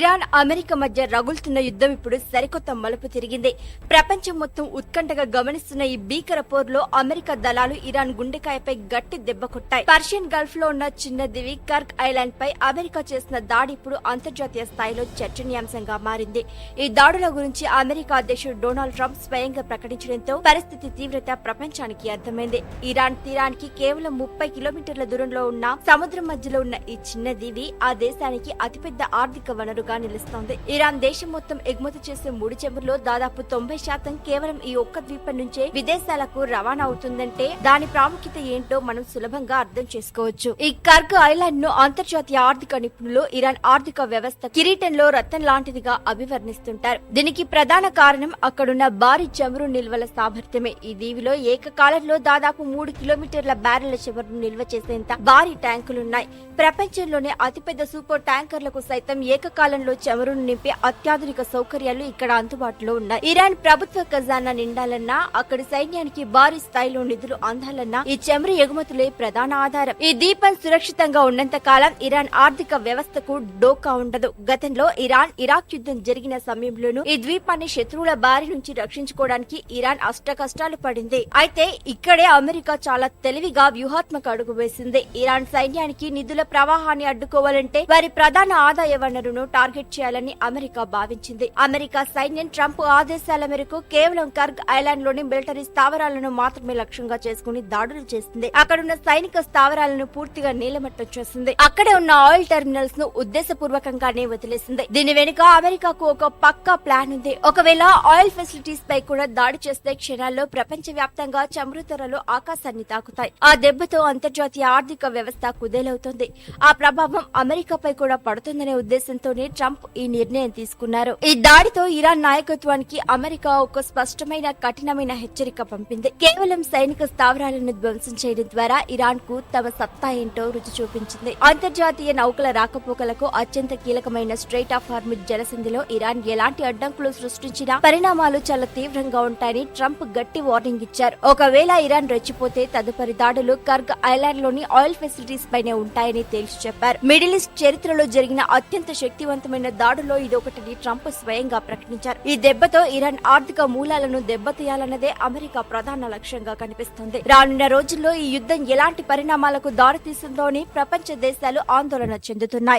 Iran America మధ్య రగులుతున్న యుద్ధం ఇప్పుడు సరికొత్త మలుపు తిరిగింది. ప్రపంచం మొత్తం ఉత్కంఠగా గమనిస్తున్న ఈ భీకర పోరులో అమెరికా దళాలు ఇరాన్ గుండెకాయపై గట్టి దెబ్బ కొట్టాయి. పర్షియన్ గల్ఫ్ లో ఉన్న చిన్న దివి కర్గ్ ఐలాండ్ పై అమెరికా చేసిన దాడి ఇప్పుడు అంతర్జాతీయ స్థాయిలో చర్చనీయాంశంగా మారింది. ఈ దాడుల గురించి అమెరికా అధ్యక్షుడు డొనాల్డ్ ట్రంప్ స్వయంగా ప్రకటించడంతో పరిస్థితి తీవ్రత ప్రపంచానికి అర్థమైంది. ఇరాన్ తీరానికి కేవలం 30 కిలోమీటర్ల దూరంలో ఉన్న సముద్రం మధ్యలో ఉన్న ఈ చిన్న దీవి ఆ దేశానికి అతిపెద్ద ఆర్థిక వనరుగా నిలుస్తోంది. ఇరాన్ దేశం మొత్తం ఎగుమతి చేసే ముడి చమురులో దాదాపు 90% కేవలం ఈ ఒక్క ద్వీపం నుంచే విదేశాలకు రవాణా అవుతుందంటే దాని ప్రాముఖ్యత ఏంటో మనం సులభంగా అర్థం చేసుకోవచ్చు. ఈ కర్గ్ ఐలాండ్ ను అంతర్జాతీయ ఆర్థిక నిపుణులు ఇరాన్ ఆర్థిక వ్యవస్థ కిరీటంలో రత్నం లాంటిదిగా అభివర్ణిస్తుంటారు. దీనికి ప్రధాన కారణం అక్కడున్న భారీ చమురు నిల్వల సామర్థ్యమే. ఈ దీవిలో ఏకకాలంలో దాదాపు 3 కిలోమీటర్ల బ్యారెళ్ల చమురును నిల్వ చేసేంత భారీ ట్యాంకులున్నాయి. ప్రపంచంలోనే అతిపెద్ద సూపర్ ట్యాంకర్లకు సైతం ఏకకాలంలో చమురును నింపే అత్యాధునిక సౌకర్యాలు ఇక్కడ అందుబాటులో ఉన్నాయి. ఇరాన్ ప్రభుత్వ ఖజానా నిండాలన్నా, అక్కడి సైన్యానికి భారీ స్థాయిలో నిధులు అందాలన్నా ఈ చమురు ఎగుమతులే ప్రధాన ఆధారం. ఈ దీపం సురక్షితంగా ఉన్నంత కాలం ఇరాన్ ఆర్థిక వ్యవస్థకు డోకా ఉండదు. గతంలో ఇరాన్ ఇరాక్ యుద్ధం జరిగిన సమయంలోనూ ఈ ద్వీపాన్ని శత్రువుల బారి నుంచి రక్షించుకోవడానికి ఇరాన్ అష్టకష్టాలు పడింది. అయితే ఇక్కడే అమెరికా చాలా తెలివిగా వ్యూహాత్మక అడుగు వేసింది. ఇరాన్ సైన్యానికి నిధుల ప్రవాహాన్ని అడ్డుకోవాలంటే వారి ప్రధాన ఆదాయ వనరును టార్గెట్ చేయాలని అమెరికా భావించింది. అమెరికా సైన్యం ట్రంప్ ఆదేశాల మేరకు కేవలం కర్గ్ ఐలాండ్ లోని మిలిటరీ స్థావరాలను మాత్రమే లక్ష్యంగా చేసుకుని దాడులు చేసింది. అక్కడున్న సైనిక స్థావరాలను పూర్తిగా నీలమట్టం చేసింది. అక్కడే ఉన్న ఆయిల్ టెర్మినల్స్ ను ఉద్దేశపూర్వకంగానే వదిలేసింది. దీని వెనుక అమెరికాకు ఒక పక్కా ప్లాన్ ఉంది. ఒకవేళ ఆయిల్ ఫెసిలిటీస్ పై కూడా దాడి చేస్తే క్షణాల్లో ప్రపంచ వ్యాప్తంగా చమురు ధరలు ఆకాశాన్ని తాకుతాయి. ఆ దెబ్బతో అంతర్జాతీయ ఆర్థిక వ్యవస్థ కుదేలవుతుంది. ఆ ప్రభావం అమెరికాపై కూడా పడుతుందనే ఉద్దేశంతోనే ట్రంప్ ఈ నిర్ణయం తీసుకున్నారు. ఈ దాడితో ఇరాన్ నాయకత్వానికి అమెరికా ఒక స్పష్టమైన కఠినమైన హెచ్చరిక పంపింది. కేవలం సైనిక స్థావరాలను ధ్వంసం చేయడం ద్వారా ఇరాన్ కు తమ సత్తా ఏంటో రుచి చూపించింది. అంతర్జాతీయ నౌకల రాకపోకలకు అత్యంత కీలకమైన స్ట్రెయిట్ ఆఫ్ హార్ముజ్ జలసంధిలో ఇరాన్ ఎలాంటి అడ్డంకులు సృష్టించినా పరిణామాలు చాలా తీవ్రంగా ఉంటాయని ట్రంప్ గట్టి వార్నింగ్ ఇచ్చారు. ఒకవేళ ఇరాన్ రెచ్చిపోతే తదుపరి దాడులు కర్గ్ ఐలాండ్ లోని ఆయిల్ ఫెసిలిటీస్ పైనే ఉంటాయని తేల్చి చెప్పారు. మిడిల్ ఈస్ట్ చరిత్రలో జరిగిన అత్యంత శక్తివంతమైన దాడుల్లో ఇదొకటిని ట్రంప్ స్వయంగా ప్రకటించారు. ఈ దెబ్బతో ఇరాన్ ఆర్థిక మూలాలను దెబ్బతీయాలన్నదే అమెరికా ప్రధాన లక్ష్యంగా కనిపిస్తుంది. రానున్న రోజుల్లో ఈ యుద్ధం ఎలాంటి పరిణామాలకు దారితీస్తుందో అని ప్రపంచ దేశాలు ఆందోళన చెందుతున్నాయి.